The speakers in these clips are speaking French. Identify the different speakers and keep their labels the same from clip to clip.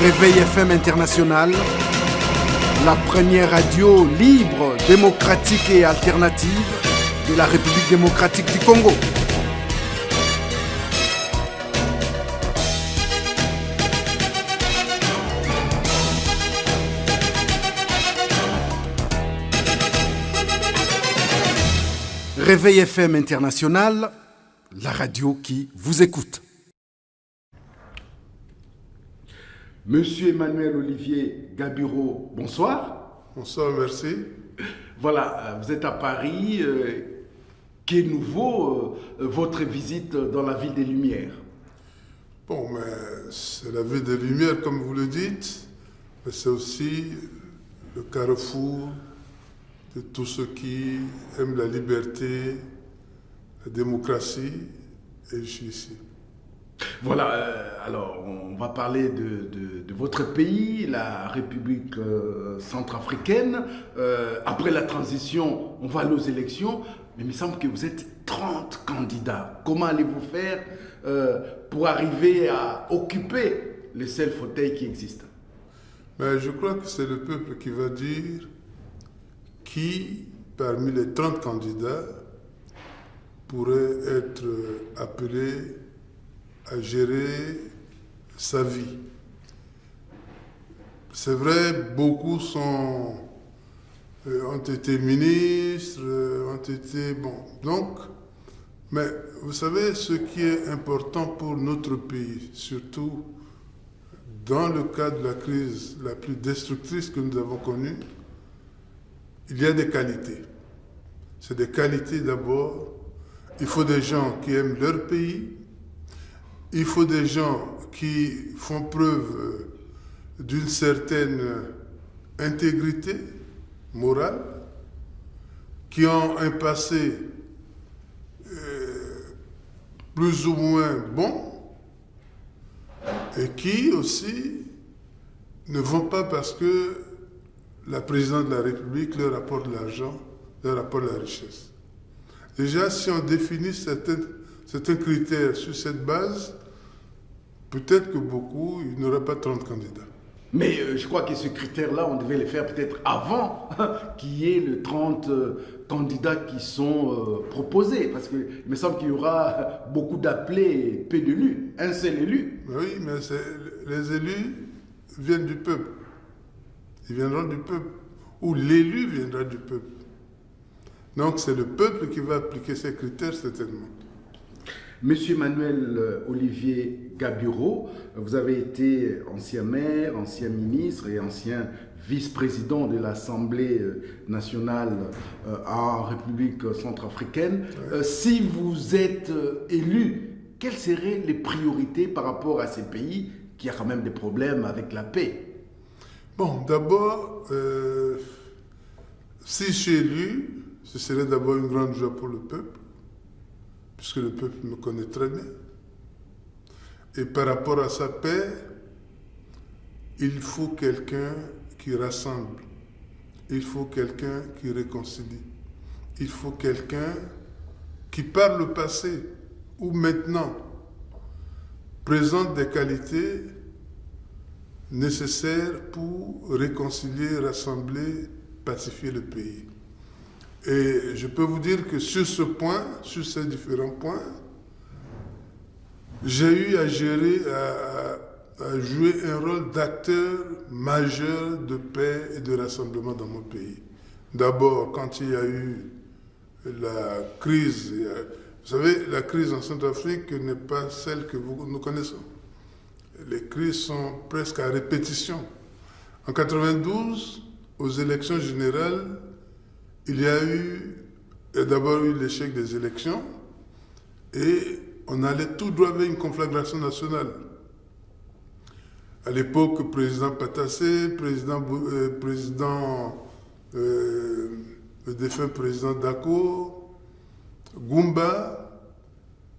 Speaker 1: Réveil FM International, la première radio libre, démocratique et alternative de la République démocratique du Congo. Réveil FM International, la radio qui vous écoute. Monsieur Emmanuel Olivier Gabiro, bonsoir.
Speaker 2: Bonsoir, merci.
Speaker 1: Voilà, vous êtes à Paris. Qu'est nouveau votre visite dans la ville des Lumières?
Speaker 2: Bon, mais c'est la ville des Lumières, comme vous le dites, mais c'est aussi le carrefour de tous ceux qui aiment la liberté, la démocratie, et je suis ici.
Speaker 1: Voilà, alors on va parler de votre pays, la République centrafricaine. Après la transition, on va aller aux élections, mais il me semble que vous êtes 30 candidats. Comment allez-vous faire pour arriver à occuper les seuls fauteuils qui existent?
Speaker 2: Mais je crois que c'est le peuple qui va dire qui, parmi les 30 candidats, pourrait être appelé à gérer sa vie. C'est vrai, beaucoup ont été ministres, ont été... Bon, donc, mais vous savez, ce qui est important pour notre pays, surtout dans le cadre de la crise la plus destructrice que nous avons connue, il y a des qualités. C'est des qualités d'abord. Il faut des gens qui aiment leur pays. Il faut des gens qui font preuve d'une certaine intégrité morale, qui ont un passé plus ou moins bon, et qui aussi ne vont pas parce que la présidente de la République leur apporte de l'argent, leur apporte de la richesse. Déjà, si on définit certains critères sur cette base, peut-être que beaucoup, il n'y aura pas 30 candidats.
Speaker 1: Mais je crois que ce critère-là, on devait le faire peut-être avant qu'il y ait les 30 candidats qui sont proposés. Parce qu'il me semble qu'il y aura beaucoup d'appelés et peu d'élus. Un seul élu.
Speaker 2: Oui, mais les élus viennent du peuple. Ils viendront du peuple. Ou l'élu viendra du peuple. Donc c'est le peuple qui va appliquer ces critères, certainement.
Speaker 1: Monsieur Emmanuel Olivier Gabiro, vous avez été ancien maire, ancien ministre et ancien vice-président de l'Assemblée nationale en République centrafricaine. Ouais. Si vous êtes élu, quelles seraient les priorités par rapport à ces pays qui a quand même des problèmes avec la paix?
Speaker 2: Bon, d'abord, si je suis élu, ce serait d'abord une grande joie pour le peuple, puisque le peuple me connaît très bien. Et par rapport à sa paix, il faut quelqu'un qui rassemble. Il faut quelqu'un qui réconcilie. Il faut quelqu'un qui, par le passé ou maintenant, présente des qualités nécessaires pour réconcilier, rassembler, pacifier le pays. Et je peux vous dire que sur ce point, sur ces différents points, j'ai eu à gérer, à jouer un rôle d'acteur majeur de paix et de rassemblement dans mon pays. D'abord, quand il y a eu la crise, vous savez, la crise en Centrafrique n'est pas celle que nous connaissons. Les crises sont presque à répétition. En 92, aux élections générales, il y a d'abord eu l'échec des élections et on allait tout droit vers une conflagration nationale. À l'époque, le président Patassé, le défunt président Dako, Goumba,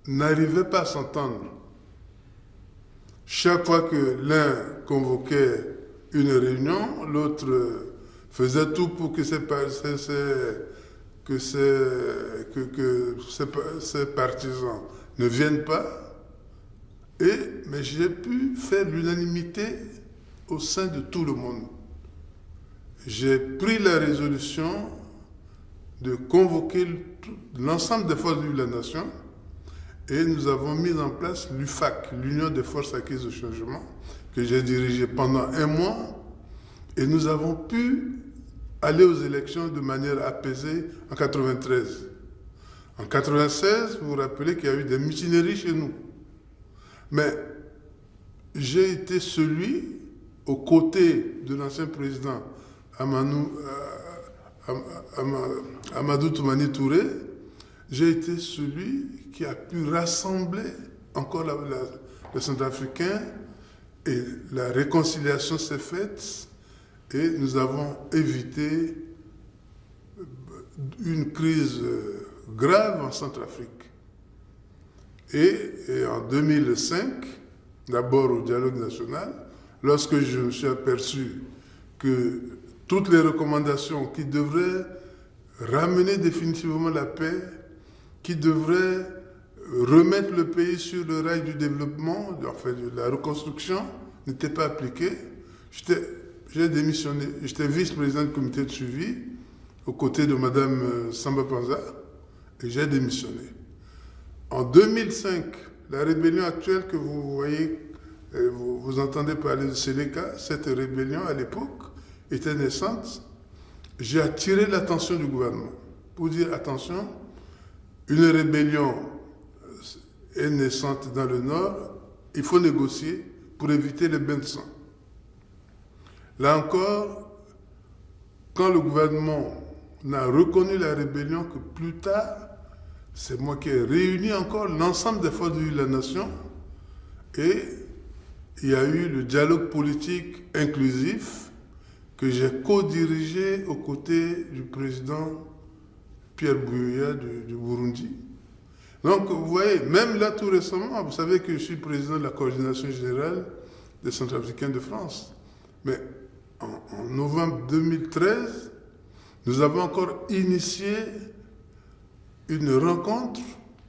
Speaker 2: n'arrivaient pas à s'entendre. Chaque fois que l'un convoquait une réunion, l'autre faisait tout pour que ses partisans ne viennent pas. Mais j'ai pu faire l'unanimité au sein de tout le monde. J'ai pris la résolution de convoquer l'ensemble des forces de la nation et nous avons mis en place l'UFAC, l'Union des forces acquises au changement, que j'ai dirigé pendant 1 mois et nous avons pu aller aux élections de manière apaisée en 1993. En 1996, vous vous rappelez qu'il y a eu des mutineries chez nous. Mais j'ai été celui, aux côtés de l'ancien président Amadou Toumani Touré, j'ai été celui qui a pu rassembler encore les Centrafricains et la réconciliation s'est faite et nous avons évité une crise grave en Centrafrique. Et en 2005, d'abord au dialogue national, lorsque je me suis aperçu que toutes les recommandations qui devraient ramener définitivement la paix, qui devraient remettre le pays sur le rail du développement, enfin de la reconstruction, n'étaient pas appliquées, j'ai démissionné. J'étais vice-président du comité de suivi aux côtés de Mme Samba Panza et j'ai démissionné. En 2005, la rébellion actuelle que vous voyez, vous entendez parler de Séléka, cette rébellion à l'époque était naissante. J'ai attiré l'attention du gouvernement pour dire attention, une rébellion est naissante dans le nord, il faut négocier pour éviter les bains de sang. Là encore, quand le gouvernement n'a reconnu la rébellion que plus tard, c'est moi qui ai réuni encore l'ensemble des forces de la nation et il y a eu le dialogue politique inclusif que j'ai co-dirigé aux côtés du président Pierre Buyoya du Burundi. Donc, vous voyez, même là tout récemment, vous savez que je suis président de la coordination générale des Centrafricains de France. Mais en novembre 2013, nous avons encore initié une rencontre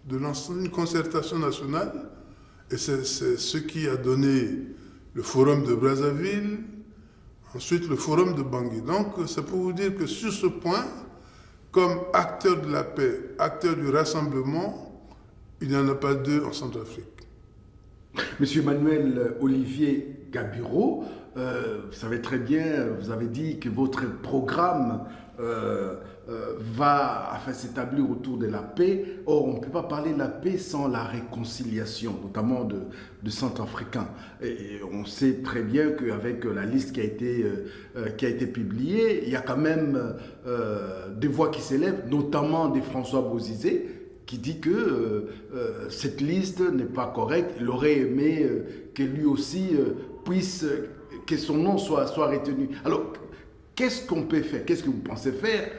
Speaker 2: de l'ensemble, une concertation nationale, et c'est ce qui a donné le forum de Brazzaville, ensuite le forum de Bangui. Donc c'est pour vous dire que sur ce point, comme acteur de la paix, acteur du rassemblement, il n'y en a pas deux en Centrafrique.
Speaker 1: Monsieur Emmanuel Olivier Gabiro, vous savez très bien, vous avez dit que votre programme va s'établir autour de la paix. Or, on ne peut pas parler de la paix sans la réconciliation, notamment de Centrafricains. Et on sait très bien qu'avec la liste qui a été publiée, il y a quand même des voix qui s'élèvent, notamment des François Bozizé, qui dit que cette liste n'est pas correcte. Il aurait aimé que lui aussi que son nom soit retenu. Alors, qu'est-ce qu'on peut faire? Qu'est-ce que vous pensez faire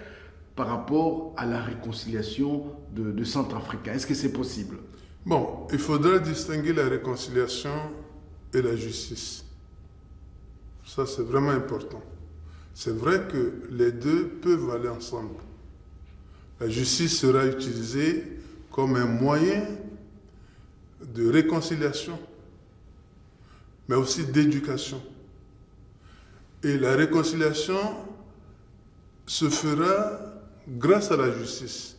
Speaker 1: par rapport à la réconciliation de Centrafricains? Est-ce que c'est possible?
Speaker 2: Bon, il faudra distinguer la réconciliation et la justice. Ça, c'est vraiment important. C'est vrai que les deux peuvent aller ensemble. La justice sera utilisée comme un moyen de réconciliation, mais aussi d'éducation. Et la réconciliation se fera grâce à la justice.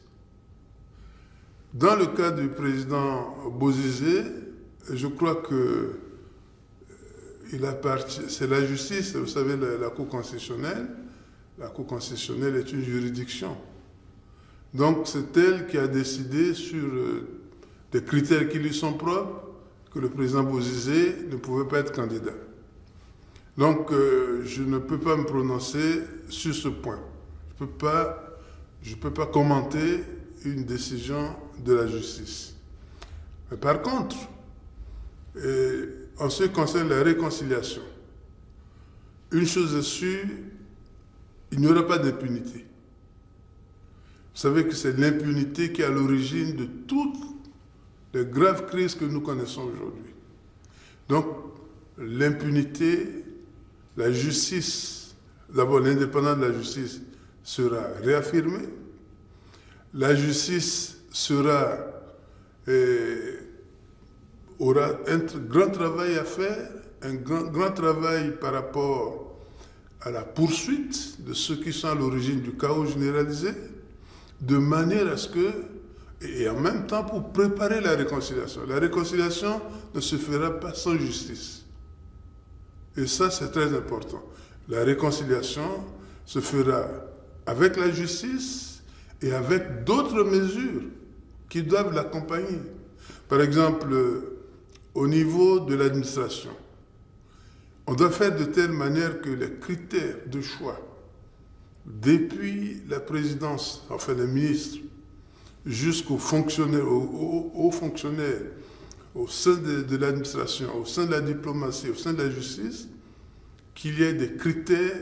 Speaker 2: Dans le cas du président Bozizé, je crois que c'est la justice, vous savez, la Cour constitutionnelle. La Cour constitutionnelle est une juridiction. Donc c'est elle qui a décidé sur des critères qui lui sont propres que le président Bozizé ne pouvait pas être candidat. Donc je ne peux pas me prononcer sur ce point. Je ne peux pas commenter une décision de la justice. Mais par contre, en ce qui concerne la réconciliation, une chose est sûre, il n'y aura pas d'impunité. Vous savez que c'est l'impunité qui est à l'origine de toutes les graves crises que nous connaissons aujourd'hui. Donc, l'impunité, la justice, d'abord l'indépendance de la justice sera réaffirmée. La justice sera aura un grand travail à faire, un grand travail par rapport à la poursuite de ceux qui sont à l'origine du chaos généralisé, de manière à ce que, et en même temps pour préparer la réconciliation. La réconciliation ne se fera pas sans justice. Et ça, c'est très important. La réconciliation se fera avec la justice et avec d'autres mesures qui doivent l'accompagner. Par exemple, au niveau de l'administration, on doit faire de telle manière que les critères de choix, depuis la présidence, enfin les ministres, jusqu'aux fonctionnaires, aux fonctionnaires, au sein de l'administration, au sein de la diplomatie, au sein de la justice, qu'il y ait des critères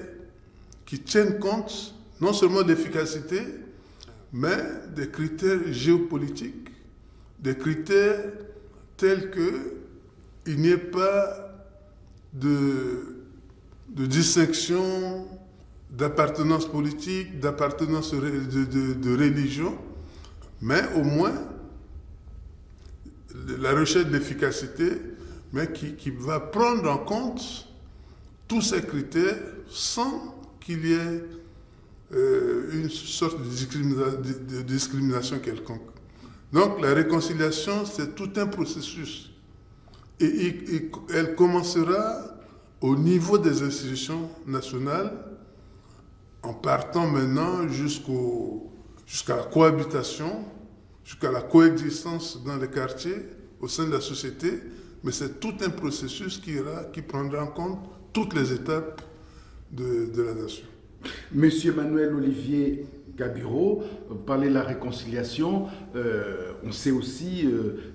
Speaker 2: qui tiennent compte non seulement d'efficacité, mais des critères géopolitiques, des critères tels qu'il n'y ait pas de distinction d'appartenance politique, d'appartenance de religion, mais au moins la recherche d'efficacité, mais qui va prendre en compte tous ces critères sans qu'il y ait une sorte de discrimination quelconque. Donc la réconciliation, c'est tout un processus. Et elle commencera au niveau des institutions nationales, en partant maintenant jusqu'à la cohabitation, jusqu'à la coexistence dans les quartiers, au sein de la société, mais c'est tout un processus qui prendra en compte toutes les étapes de la nation.
Speaker 1: Monsieur Manuel Olivier Gabiro, vous parlez de la réconciliation. On sait aussi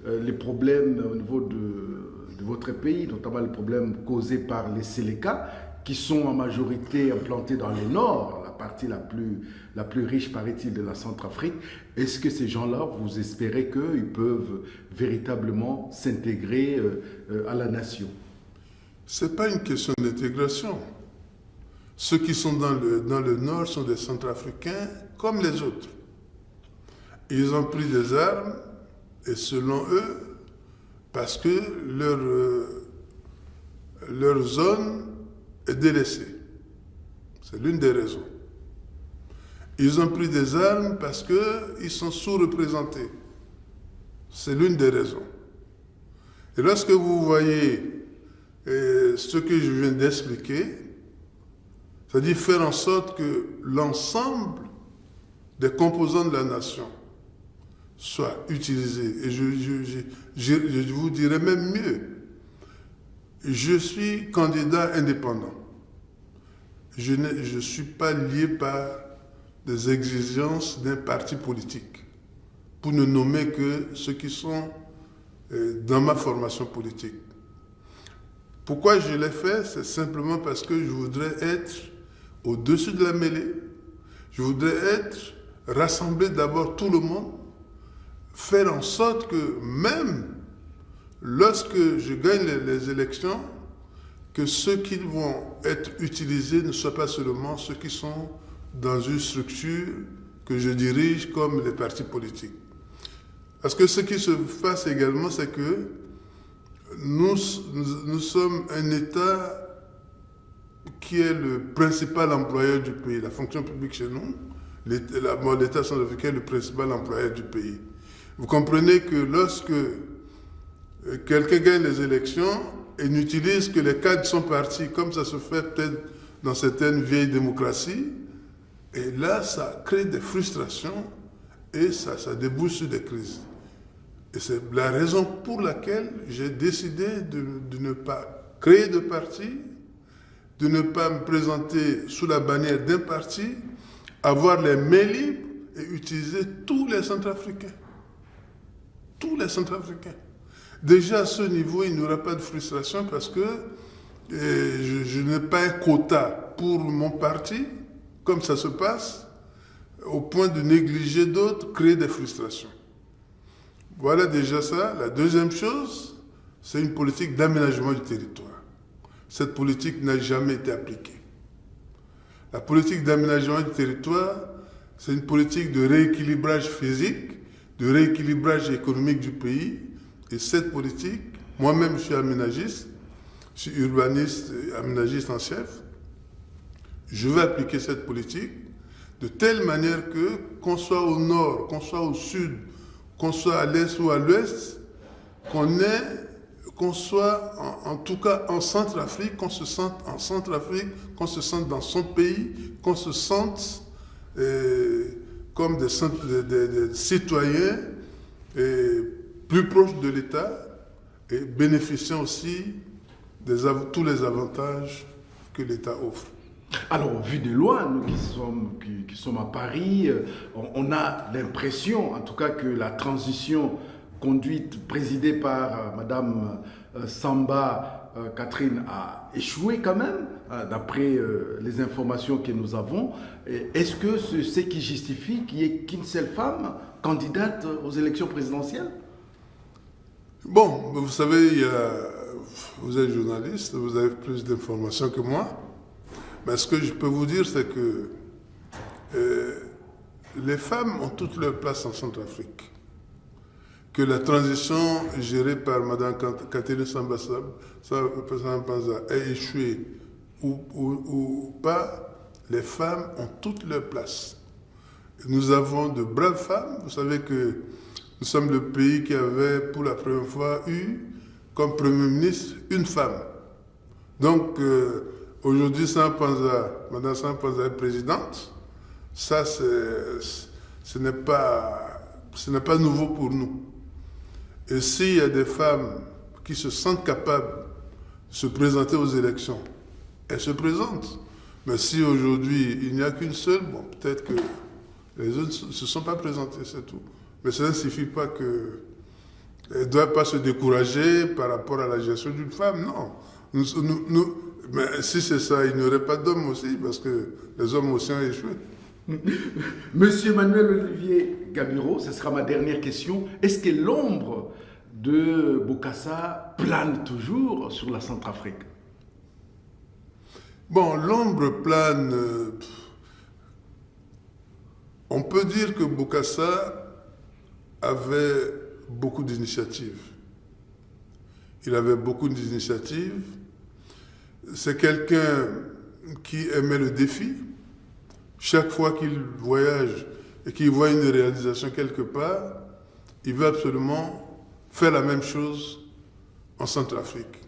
Speaker 1: les problèmes au niveau de votre pays, notamment les problèmes causés par les Séléka, qui sont en majorité implantés dans le nord, la partie la plus riche, paraît-il, de la Centrafrique. Est-ce que ces gens-là, vous espérez qu'ils peuvent véritablement s'intégrer à la nation?
Speaker 2: Ce n'est pas une question d'intégration. Ceux qui sont dans le nord sont des Centrafricains comme les autres. Ils ont pris des armes et selon eux, parce que leur zone est délaissée. C'est l'une des raisons. Ils ont pris des armes parce qu'ils sont sous-représentés. C'est l'une des raisons. Et lorsque vous voyez ce que je viens d'expliquer, c'est-à-dire faire en sorte que l'ensemble des composants de la nation soient utilisés. Et je vous dirais même mieux, je suis candidat indépendant. Je ne suis pas lié par des exigences d'un parti politique, pour ne nommer que ceux qui sont dans ma formation politique. Pourquoi je l'ai fait? C'est simplement parce que je voudrais être au-dessus de la mêlée. Je voudrais rassembler d'abord tout le monde, faire en sorte que même lorsque je gagne les élections, que ceux qui vont être utilisés ne soient pas seulement ceux qui sont dans une structure que je dirige comme les partis politiques. Parce que ce qui se passe également, c'est que nous sommes un État qui est le principal employeur du pays. La fonction publique chez nous, l'État centrafricain est le principal employeur du pays. Vous comprenez que lorsque quelqu'un gagne les élections et n'utilise que les cadres sont partis, comme ça se fait peut-être dans certaines vieilles démocraties, et là, ça crée des frustrations et ça débouche sur des crises. Et c'est la raison pour laquelle j'ai décidé de ne pas créer de parti, de ne pas me présenter sous la bannière d'un parti, avoir les mains libres et utiliser tous les Centrafricains. Tous les Centrafricains. Déjà à ce niveau, il n'y aura pas de frustration parce que je n'ai pas un quota pour mon parti, comme ça se passe, au point de négliger d'autres, créer des frustrations. Voilà déjà ça. La deuxième chose, c'est une politique d'aménagement du territoire. Cette politique n'a jamais été appliquée. La politique d'aménagement du territoire, c'est une politique de rééquilibrage physique, de rééquilibrage économique du pays. Et cette politique Moi-même, je suis aménagiste, je suis urbaniste et aménagiste en chef. Je vais appliquer cette politique de telle manière que, qu'on soit au nord, qu'on soit au sud, qu'on soit à l'est ou à l'ouest, qu'on soit en tout cas en Centrafrique, qu'on se sente en Centrafrique, qu'on se sente dans son pays, qu'on se sente comme des citoyens plus proches de l'État et bénéficiant aussi de tous les avantages que l'État offre.
Speaker 1: Alors, au vu de loin, nous qui sommes à Paris, on a l'impression, en tout cas, que la transition présidée par Madame Samba Catherine a échoué quand même, d'après les informations que nous avons. Est-ce que c'est ce qui justifie qu'il n'y ait qu'une seule femme candidate aux élections présidentielles?
Speaker 2: Bon, vous savez, vous êtes journaliste, vous avez plus d'informations que moi. Mais ce que je peux vous dire, c'est que les femmes ont toute leur place en Centrafrique. Que la transition gérée par Mme Catherine Samba Panza ait échoué ou pas, les femmes ont toute leur place. Nous avons de braves femmes. Vous savez que nous sommes le pays qui avait pour la première fois eu comme Premier ministre une femme. Donc, aujourd'hui, Mme Samba Panza est présidente. Ça, ce n'est pas nouveau pour nous. Et s'il y a des femmes qui se sentent capables de se présenter aux élections, elles se présentent. Mais si aujourd'hui, il n'y a qu'une seule, bon, peut-être que les autres ne se sont pas présentées, c'est tout. Mais ça ne signifie pas qu'elles ne doivent pas se décourager par rapport à la gestion d'une femme, non. Mais si c'est ça, il n'y aurait pas d'hommes aussi, parce que les hommes aussi ont échoué.
Speaker 1: Monsieur Manuel Olivier Gabiro, ce sera ma dernière question. Est-ce que l'ombre de Bokassa plane toujours sur la Centrafrique?
Speaker 2: Bon, l'ombre plane. On peut dire que Bokassa avait beaucoup d'initiatives. Il avait beaucoup d'initiatives. C'est quelqu'un qui aimait le défi. Chaque fois qu'il voyage et qu'il voit une réalisation quelque part, il veut absolument faire la même chose en Centrafrique.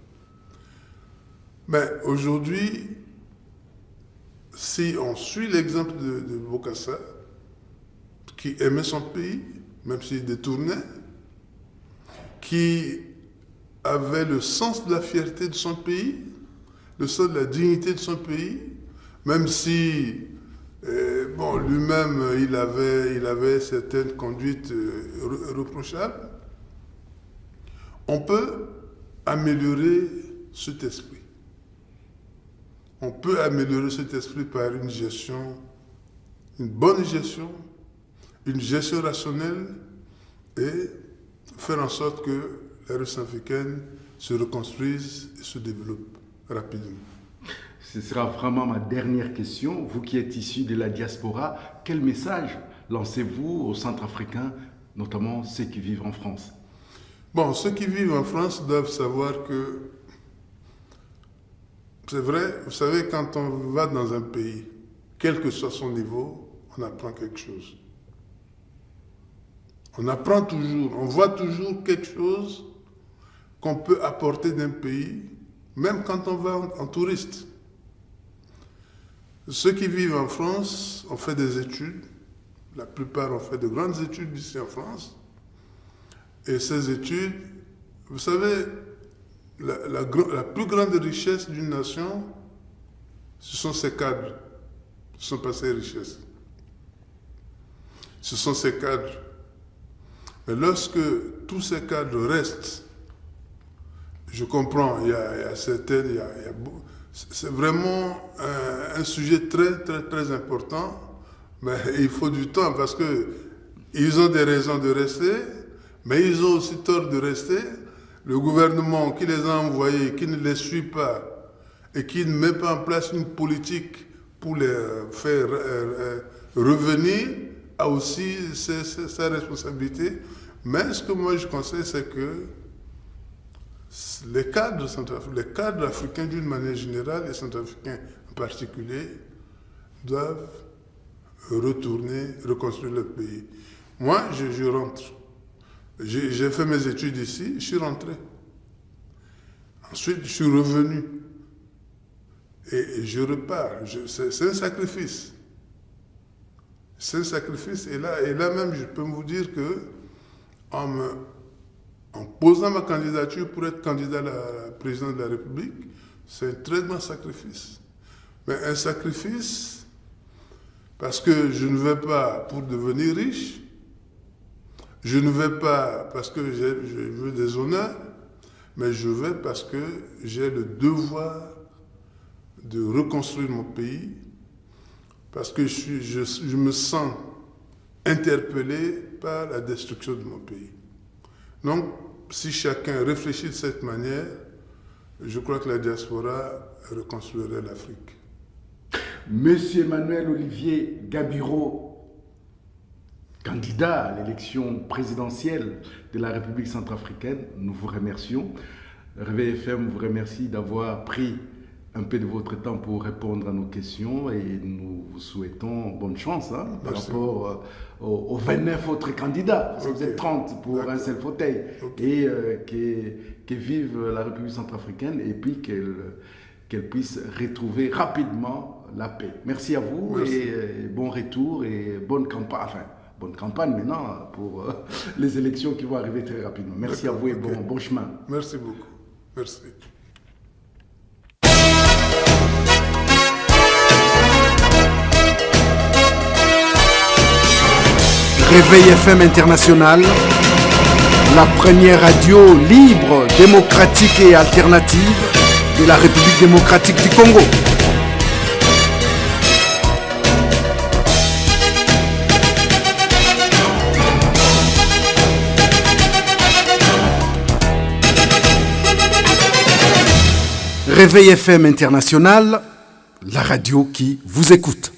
Speaker 2: Mais aujourd'hui, si on suit l'exemple de Bokassa, qui aimait son pays, même s'il détournait, qui avait le sens de la fierté de son pays, le sens de la dignité de son pays, même si lui-même, il avait certaines conduites reprochables. On peut améliorer cet esprit. On peut améliorer cet esprit par une bonne gestion, une gestion rationnelle et faire en sorte que la République centrafricaine se reconstruise et se développe rapidement.
Speaker 1: Ce sera vraiment ma dernière question. Vous qui êtes issu de la diaspora, quel message lancez-vous aux Centrafricains, notamment ceux qui vivent en France?
Speaker 2: Bon, ceux qui vivent en France doivent savoir que c'est vrai, vous savez, quand on va dans un pays, quel que soit son niveau, on apprend quelque chose. On apprend toujours, on voit toujours quelque chose qu'on peut apporter d'un pays, même quand on va en touriste. Ceux qui vivent en France ont fait des études, la plupart ont fait de grandes études ici en France. Et ces études, vous savez, la plus grande richesse d'une nation, ce sont ses cadres, ce ne sont pas ses richesses. Ce sont ses cadres. Mais lorsque tous ces cadres restent, je comprends, il y a certaines, c'est vraiment un sujet très, très, très important, mais il faut du temps parce qu'ils ont des raisons de rester, mais ils ont aussi tort de rester. Le gouvernement qui les a envoyés, qui ne les suit pas et qui ne met pas en place une politique pour les faire revenir, a aussi sa responsabilité. Mais ce que moi je conseille, c'est que les cadres africains d'une manière générale et centrafricains en particulier doivent retourner, reconstruire le pays. Moi, je rentre. J'ai fait mes études ici, je suis rentré. Ensuite, je suis revenu. Et je repars. C'est un sacrifice. C'est un sacrifice. Et là même, je peux vous dire que en posant ma candidature pour être candidat à la présidence de la République, c'est un très grand sacrifice. Mais un sacrifice parce que je ne vais pas pour devenir riche, je ne vais pas parce que je veux des honneurs, mais je vais parce que j'ai le devoir de reconstruire mon pays, parce que je me sens interpellé par la destruction de mon pays. Donc, si chacun réfléchit de cette manière, je crois que la diaspora reconstruirait l'Afrique.
Speaker 1: Monsieur Emmanuel Olivier Gabiro, candidat à l'élection présidentielle de la République centrafricaine, nous vous remercions. Réveil FM vous remercie d'avoir pris un peu de votre temps pour répondre à nos questions et nous vous souhaitons bonne chance par rapport aux 29 autres candidats. Parce que vous êtes 30 pour un seul fauteuil. Et que vive la République centrafricaine et puis qu'elle puisse retrouver rapidement la paix. Merci à vous. Merci. Et bon retour et bonne campagne. Enfin, bonne campagne maintenant pour les élections qui vont arriver très rapidement. Merci à vous et bon chemin.
Speaker 2: Merci beaucoup. Merci.
Speaker 3: Réveil FM International, la première radio libre, démocratique et alternative de la République démocratique du Congo. Réveil FM International, la radio qui vous écoute.